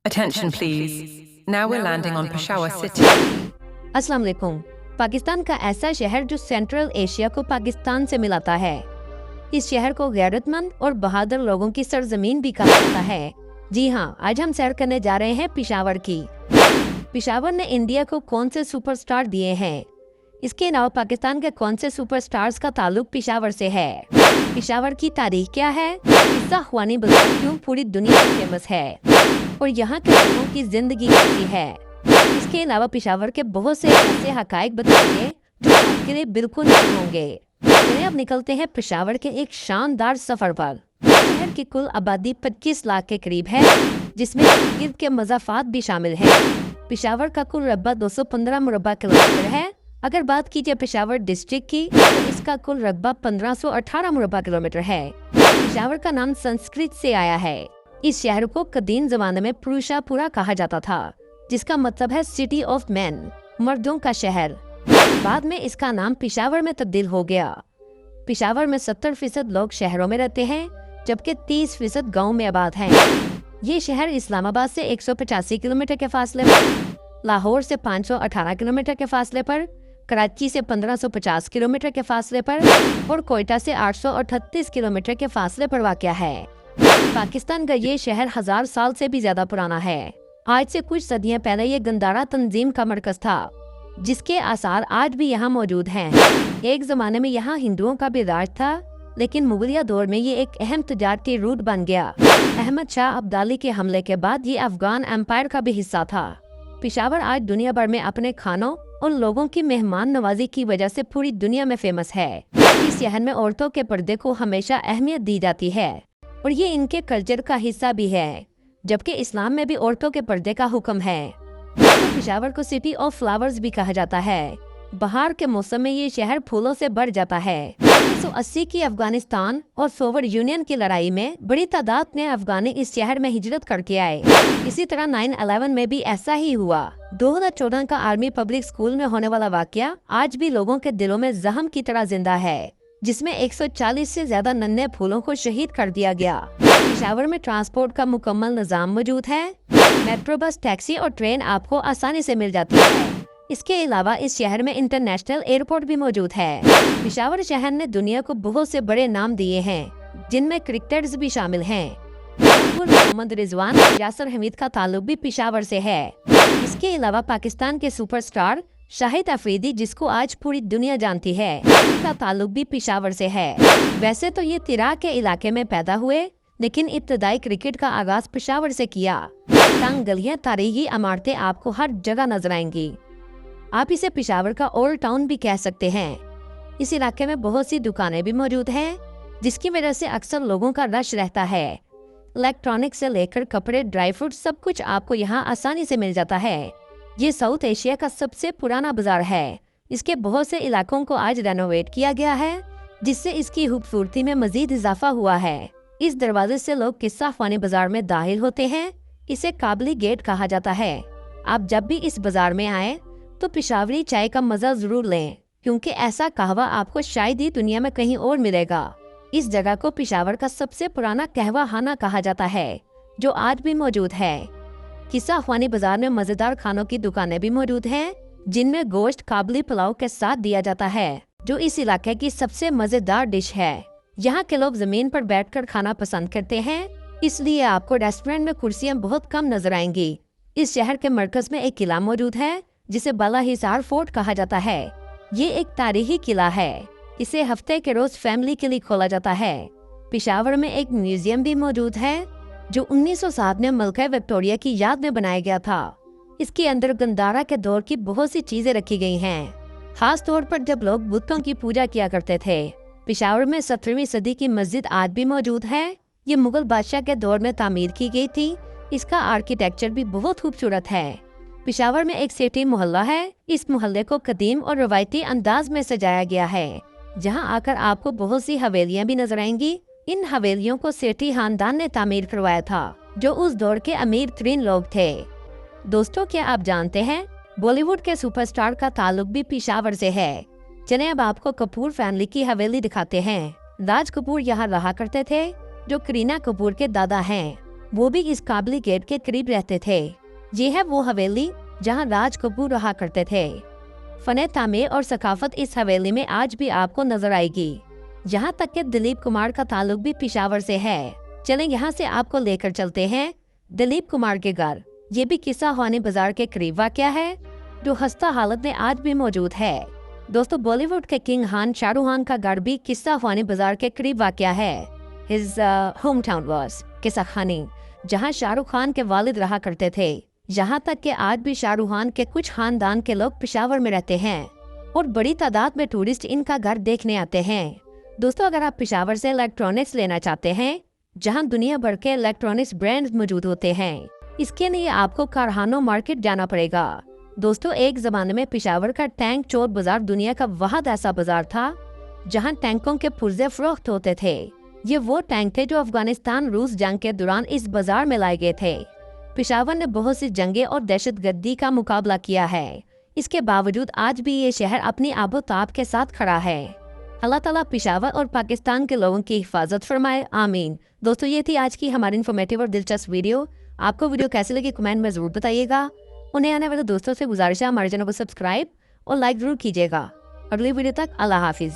Attention please. Now we're landing on Peshawar city. अस्सलाम वालेकुम। पाकिस्तान का ऐसा शहर जो सेंट्रल एशिया को पाकिस्तान से मिलाता है। इस शहर को गैरतमंद और बहादुर लोगों की सरजमीन भी कहा जाता है। जी हाँ, आज हम सैर करने जा रहे हैं पिशावर की। पिशावर ने इंडिया को कौन से सुपरस्टार दिए हैं? इसके अलावा पाकिस्तान के कौन से सुपरस्टार्स का ताल्लुक पिशावर से है? पिशावर की तारीख क्या है? किस्सा ख्वानी बाजार क्यों पूरी दुनिया में फेमस है और यहाँ के लोगों की जिंदगी कैसी है? इसके अलावा पिशावर के बहुत से ऐसे हकायक बताएंगे जो आपके लिए बिल्कुल नहीं होंगे। चलिए अब निकलते हैं पिशावर के एक शानदार सफर पर। शहर की कुल आबादी 25 लाख के करीब है, जिसमें गिर्द के मज़ाफात भी शामिल है। पिशावर का कुल रकबा 215 मुरब्बा किलोमीटर है। अगर बात कीजिए पिशावर डिस्ट्रिक्ट की, तो इसका कुल रकबा 1518 मुरब्बा किलोमीटर है। पिशावर का नाम संस्कृत से आया है। इस शहर को कदीम जमाने में पुरुषापुरा कहा जाता था, जिसका मतलब है सिटी ऑफ मैन, मर्दों का शहर। बाद में इसका नाम पिशावर में तब्दील हो गया। पिशावर में 70% लोग शहरों में रहते हैं, जबकि 30% गाँव में आबाद हैं। ये शहर इस्लामाबाद से 185 किलोमीटर के फासले पर, लाहौर से 518 किलोमीटर के फासले पर, कराची से 1550 किलोमीटर के फासले पर और कोयटा से 838 किलोमीटर के फासले पर वाक़या है। पाकिस्तान का ये शहर 1000 साल से भी ज्यादा पुराना है। आज से कुछ सदियां पहले ये गंदारा तंजीम का मरकज था, जिसके आसार आज भी यहाँ मौजूद हैं। एक जमाने में यहाँ हिंदुओं का भी राज था, लेकिन मुगलिया दौर में ये एक अहम तजारती रूट बन गया। अहमद शाह अब्दाली के हमले के बाद ये अफगान एम्पायर का भी हिस्सा था। पिशावर आज दुनिया भर में अपने खानों और लोगों की मेहमान नवाजी की वजह से पूरी दुनिया में फेमस है। इस शहर में औरतों के पर्दे को हमेशा अहमियत दी जाती है और ये इनके कल्चर का हिस्सा भी है, जबकि इस्लाम में भी औरतों के पर्दे का हुक्म है। तो पिशावर को सिटी ऑफ फ्लावर्स भी कहा जाता है। बहार के मौसम में ये शहर फूलों से भर जाता है। 1980 की अफगानिस्तान और सोवियत यूनियन की लड़ाई में बड़ी तादाद में अफगानी इस शहर में हिजरत करके आए। इसी तरह 9/11 में भी ऐसा ही हुआ। 2014 का आर्मी पब्लिक स्कूल में होने वाला वाकया आज भी लोगों के दिलों में जख्म की तरह जिंदा है, जिसमें 140 से ज्यादा नन्हे फूलों को शहीद कर दिया गया। पिशावर में ट्रांसपोर्ट का मुकम्मल निजाम मौजूद है। मेट्रो, बस, टैक्सी और ट्रेन आपको आसानी से मिल जाती है। इसके अलावा इस शहर में इंटरनेशनल एयरपोर्ट भी मौजूद है। पिशावर शहर ने दुनिया को बहुत से बड़े नाम दिए हैं, जिनमें क्रिकेटर्स भी शामिल हैं। मोहम्मद रिजवान और यासर हमीद का ताल्लुक भी पिशावर से है। इसके अलावा पाकिस्तान के सुपरस्टार शाहिद अफरीदी, जिसको आज पूरी दुनिया जानती है, उनका ताल्लुक भी पिशावर से है। वैसे तो ये तिरा के इलाके में पैदा हुए, लेकिन इब्तदाई क्रिकेट का आगाज पिशावर से किया। तंग गलियां, तारीखी इमारतें आपको हर जगह नजर आएंगी। आप इसे पिशावर का ओल्ड टाउन भी कह सकते हैं। इस इलाके में बहुत सी दुकानें भी मौजूद हैं, जिसकी वजह से अक्सर लोगों का रश रहता है। इलेक्ट्रॉनिक से लेकर कपड़े, ड्राई फ्रूट, सब कुछ आपको यहाँ आसानी से मिल जाता है। ये साउथ एशिया का सबसे पुराना बाजार है। इसके बहुत से इलाकों को आज रेनोवेट किया गया है, जिससे इसकी खूबसूरती में मजीद इजाफा हुआ है। इस दरवाजे से लोग किस्सा ख्वानी बाजार में दाखिल होते हैं। इसे काबली गेट कहा जाता है। आप जब भी इस बाजार में आए तो पिशावरी चाय का मजा जरूर लें, क्योंकि ऐसा कहवा आपको शायद ही दुनिया में कहीं और मिलेगा। इस जगह को पिशावर का सबसे पुराना कहवा खाना कहा जाता है, जो आज भी मौजूद है। किस्सा ख्वानी बाजार में मजेदार खानों की दुकानें भी मौजूद हैं, जिनमें गोश्त काबली पुलाव के साथ दिया जाता है, जो इस इलाके की सबसे मजेदार डिश है। यहाँ के लोग जमीन पर बैठकर खाना पसंद करते हैं, इसलिए आपको रेस्टोरेंट में कुर्सियाँ बहुत कम नजर आएंगी। इस शहर के मरकज में एक किला मौजूद है, जिसे बाला हिसार फोर्ट कहा जाता है। ये एक तारीखी किला है। इसे हफ्ते के रोज फैमिली के लिए खोला जाता है। पिशावर में एक म्यूजियम भी मौजूद है, जो 1907 में मलका विक्टोरिया की याद में बनाया गया था। इसके अंदर गंदारा के दौर की बहुत सी चीजें रखी गई हैं, खास तौर पर जब लोग बुतों की पूजा किया करते थे। पिशावर में 17वीं सदी की मस्जिद आज भी मौजूद है। ये मुगल बादशाह के दौर में तामीर की गई थी। इसका आर्किटेक्चर भी बहुत खूबसूरत है। पिशावर में एक सेठी मोहल्ला है। इस मोहल्ले को कदीम और रवायती अंदाज में सजाया गया है, जहां आकर आपको बहुत सी हवेलियां भी नजर आएंगी। इन हवेलियों को सेठी खानदान ने तामीर करवाया था, जो उस दौर के अमीर तरीन लोग थे। दोस्तों, क्या आप जानते हैं बॉलीवुड के सुपरस्टार का ताल्लुक भी पिशावर से है? चले अब आपको कपूर फैमिली की हवेली दिखाते हैं। राज कपूर यहाँ रहा करते थे, जो करीना कपूर के दादा हैं। वो भी इस काबली गेट के करीब रहते थे। ये है वो हवेली जहाँ राज कपूर रहा करते थे। फने तामीर और सकाफत इस हवेली में आज भी आपको नजर आएगी। यहाँ तक कि दिलीप कुमार का ताल्लुक भी पेशावर से है। चलें यहाँ से आपको लेकर चलते हैं दिलीप कुमार के घर। ये भी किस्सा ख्वानी बाजार के करीब वाक़या है, जो खस्ता हालत में आज भी मौजूद है। दोस्तों, बॉलीवुड के किंग खान शाहरुख खान का घर भी किस्सा ख्वानी बाजार के करीब वाक़या है। हिज होम टाउन वाज किस्सा खानी, जहाँ शाहरुख खान के वालिद रहा करते थे। यहाँ तक कि आज भी शाहरुख खान के कुछ खानदान के लोग पेशावर में रहते हैं और बड़ी तादाद में टूरिस्ट इनका घर देखने आते हैं। दोस्तों, अगर आप पेशावर से इलेक्ट्रॉनिक्स लेना चाहते हैं, जहां दुनिया भर के इलेक्ट्रॉनिक्स ब्रांड्स मौजूद होते हैं, इसके लिए आपको कारखानों मार्केट जाना पड़ेगा। दोस्तों, एक जमाने में पेशावर का टैंक चोर बाजार दुनिया का वाहिद ऐसा बाजार था जहां टैंकों के पुर्जे फरोख्त होते थे। ये वो टैंक थे जो अफगानिस्तान रूस जंग के दौरान इस बाजार में लाए गए थे। पेशावर ने बहुत सी जंगें और दहशतगर्दी का मुकाबला किया है। इसके बावजूद आज भी ये शहर अपनी आबोताब के साथ खड़ा है। अल्लाह ताला पेशावर और पाकिस्तान के लोगों की हिफाजत फरमाए, आमीन। दोस्तों, ये थी आज की हमारी इन्फॉर्मेटिव और दिलचस्प वीडियो। आपको वीडियो कैसी लगी कमेंट में जरूर बताइएगा। उन्हें आने वाले दोस्तों से गुजारिश है हमारे चैनल को सब्सक्राइब और लाइक जरूर कीजिएगा। अगली वीडियो तक अल्लाह हाफिज।